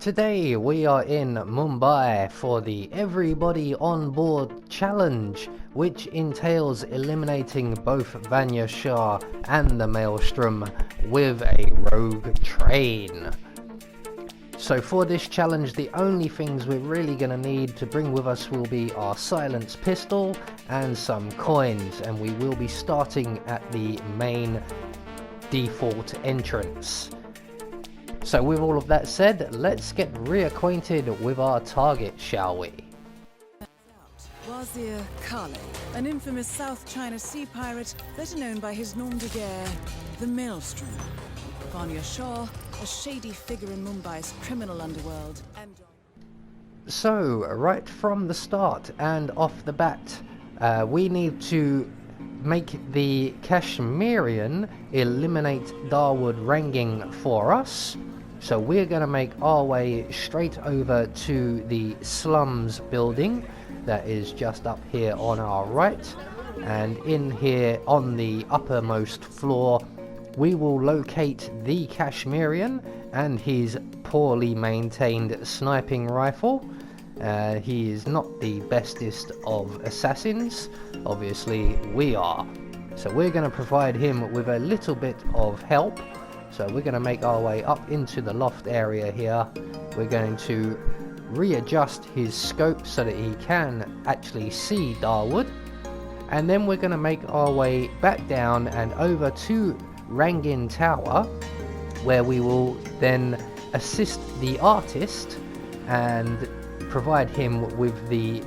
Today we are in Mumbai for the Everybody on Board challenge, which entails eliminating both Vanya, Shah and the Maelstrom with a rogue train. So for this challenge, the only things we're really going to need to bring with us will be our silenced pistol and some coins, and we will be starting at the main default entrance. So with all of that said, let's get reacquainted with our target, shall we? Wazir Kale, an infamous South China sea pirate better known by his nom de guerre, the Maelstrom. Vanya Shah, a shady figure in Mumbai's criminal underworld. So, right from the start and off the bat, we need to make the Kashmirian eliminate Dawood Ranging for us. So we're going to make our way straight over to the slums building that is just up here on our right, and in here on the uppermost floor we will locate the Kashmirian and his poorly maintained sniping rifle. He is not the bestest of assassins, obviously we are, so we're going to provide him with a little bit of help. So we're going to make our way up into the loft area here. We're going to readjust his scope so that he can actually see Dawood. And then we're going to make our way back down and over to Rangin Tower, where we will then assist the artist and provide him with the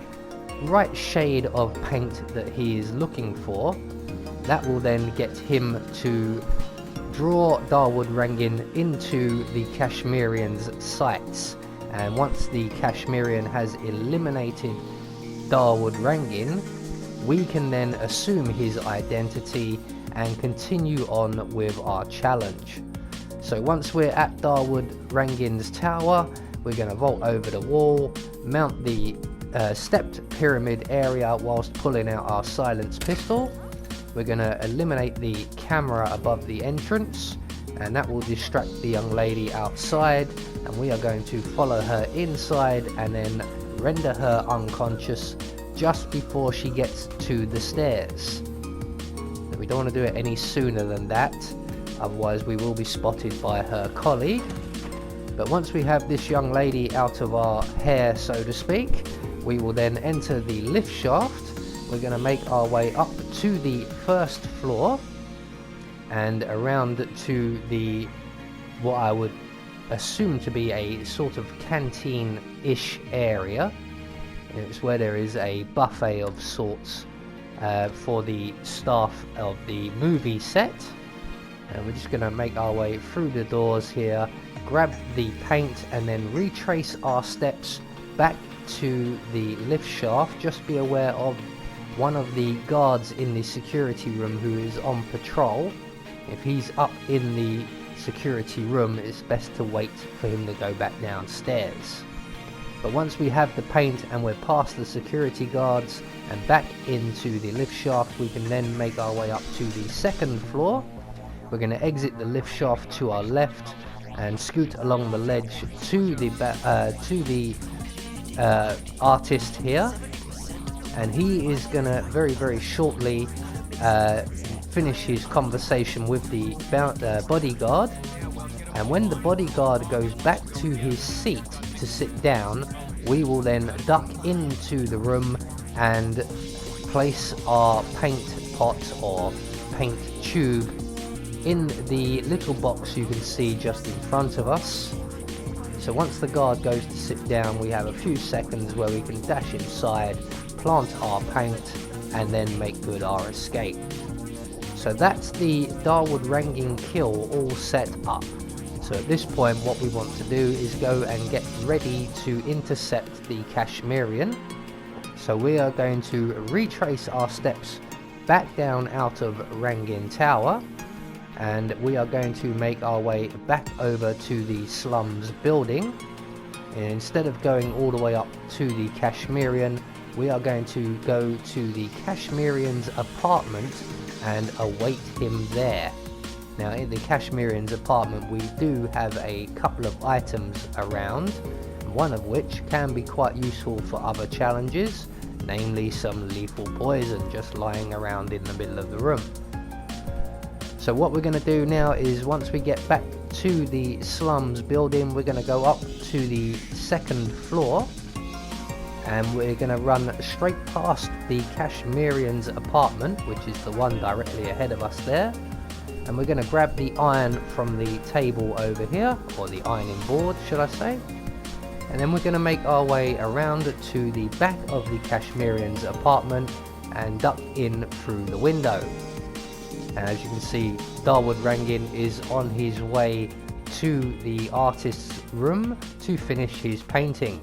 right shade of paint that he is looking for. That will then get him to draw Dawood Rangin into the Kashmirian's sights, and once the Kashmirian has eliminated Dawood Rangin, we can then assume his identity and continue on with our challenge. So once we're at Dawood Rangin's tower, we're going to vault over the wall, mount the stepped pyramid area whilst pulling out our silenced pistol. We're going to eliminate the camera above the entrance, and that will distract the young lady outside, and we are going to follow her inside and then render her unconscious just before she gets to the stairs. We don't want to do it any sooner than that, otherwise we will be spotted by her colleague. But once we have this young lady out of our hair, so to speak, we will then enter the lift shaft. We're going to make our way up to the first floor and around to the what I would assume to be a sort of canteen-ish area. It's where there is a buffet of sorts for the staff of the movie set. And we're just going to make our way through the doors here, grab the paint and then retrace our steps back to the lift shaft. Just be aware of one of the guards in the security room who is on patrol. If he's up in the security room, it's best to wait for him to go back downstairs. But once we have the paint and we're past the security guards and back into the lift shaft, we can then make our way up to the second floor. We're going to exit the lift shaft to our left and scoot along the ledge to the artist here. And he is going to very shortly finish his conversation with the bodyguard. And when the bodyguard goes back to his seat to sit down, we will then duck into the room and place our paint pot or paint tube in the little box you can see just in front of us. So once the guard goes to sit down, we have a few seconds where we can dash inside, plant our paint and then make good our escape. So that's the Dawood Rangin kill all set up. So at this point what we want to do is go and get ready to intercept the Kashmirian. So we are going to retrace our steps back down out of Rangin Tower, and we are going to make our way back over to the slums building. And instead of going all the way up to the Kashmirian, we are going to go to the Kashmirian's apartment and await him there. Now in the Kashmirian's apartment we do have a couple of items around, one of which can be quite useful for other challenges, namely some lethal poison just lying around in the middle of the room. So what we're going to do now is, once we get back to the slums building, we're going to go up to the second floor and we're going to run straight past the Kashmirian's apartment, which is the one directly ahead of us there, and we're going to grab the iron from the table over here, or the ironing board should I say, and then we're going to make our way around to the back of the Kashmirian's apartment and duck in through the window. And as you can see, Dawood Rangin is on his way to the artist's room to finish his painting.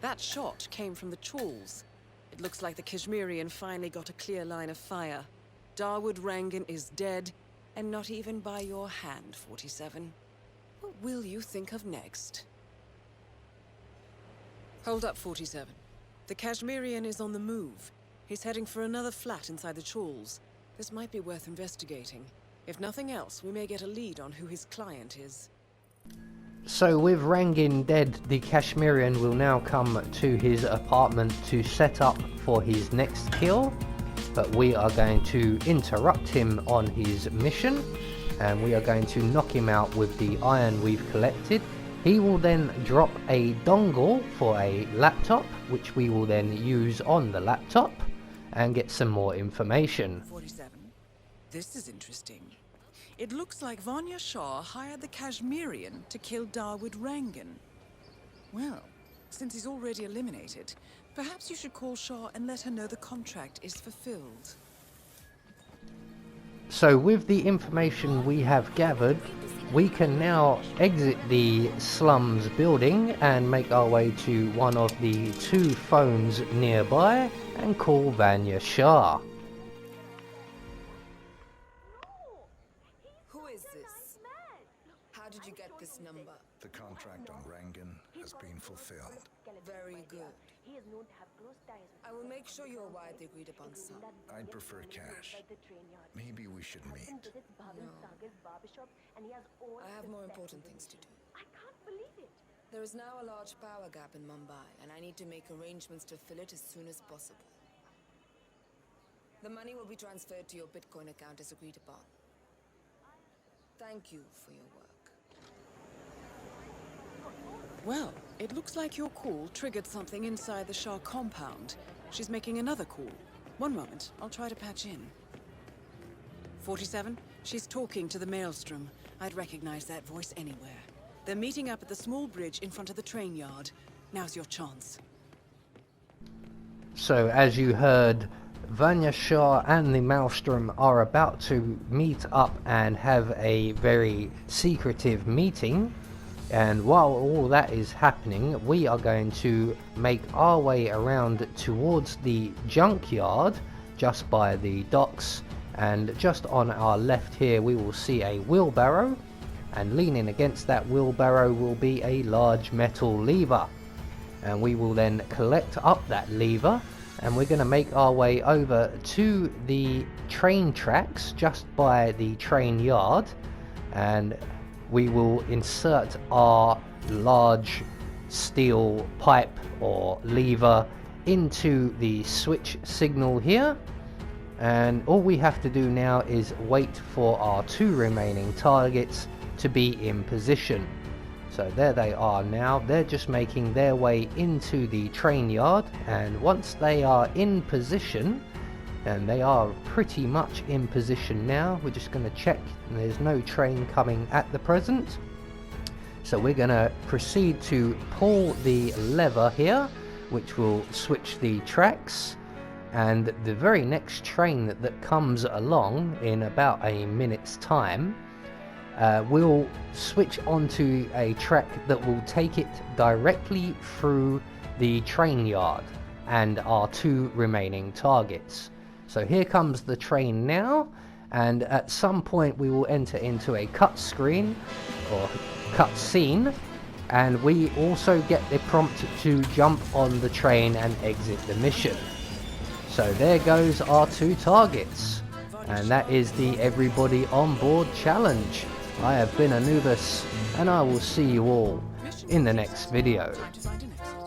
That shot came from the chawls. It looks like the Kashmirian finally got a clear line of fire. Dawood Rangin is dead, and not even by your hand, 47. What will you think of next? Hold up, 47. The Kashmirian is on the move. He's heading for another flat inside the chawls. This might be worth investigating. If nothing else, we may get a lead on who his client is. So with Rangin dead, the Kashmirian will now come to his apartment to set up for his next kill, but we are going to interrupt him on his mission and we are going to knock him out with the iron we've collected. He will then drop a dongle for a laptop, which we will then use on the laptop and get some more information. 47. This is interesting. It looks like Vanya Shah hired the Kashmirian to kill Dawood Rangin. Well, since he's already eliminated, perhaps you should call Shah and let her know the contract is fulfilled. So with the information we have gathered, we can now exit the slums building and make our way to one of the two phones nearby and call Vanya Shah. Who is this? How did you get this number? The contract on Rangin has been fulfilled. Very good. I will make sure you are wired the agreed upon sum. I'd prefer cash. Maybe we should meet. I have more important things to do. There is now a large power gap in Mumbai, and I need to make arrangements to fill it as soon as possible. The money will be transferred to your Bitcoin account as agreed upon. Thank you for your work. Well, it looks like your call triggered something inside the Shah compound. She's making another call. One moment, I'll try to patch in. 47? She's talking to the Maelstrom. I'd recognize that voice anywhere. They're meeting up at the small bridge in front of the train yard. Now's your chance. So as you heard, Vanya Shah and the Maelstrom are about to meet up and have a very secretive meeting. And while all that is happening, we are going to make our way around towards the junkyard just by the docks, and just on our left here we will see a wheelbarrow, and leaning against that wheelbarrow will be a large metal lever, and we will then collect up that lever and we're going to make our way over to the train tracks just by the train yard, and we will insert our large steel pipe or lever into the switch signal here, and all we have to do now is wait for our two remaining targets to be in position. So there they are now. They're just making their way into the train yard, and once they are in position, and they are pretty much in position now, we're just going to check, and there's no train coming at the present. So we're going to proceed to pull the lever here, which will switch the tracks, and the very next train that comes along in about a minute's time will switch onto a track that will take it directly through the train yard and our two remaining targets. So here comes the train now, and at some point we will enter into a cut screen or cut scene, and we also get the prompt to jump on the train and exit the mission. So there goes our two targets. and that is the Everybody on Board challenge. I have been Anubis, and I will see you all in the next video. Trying to find an exit.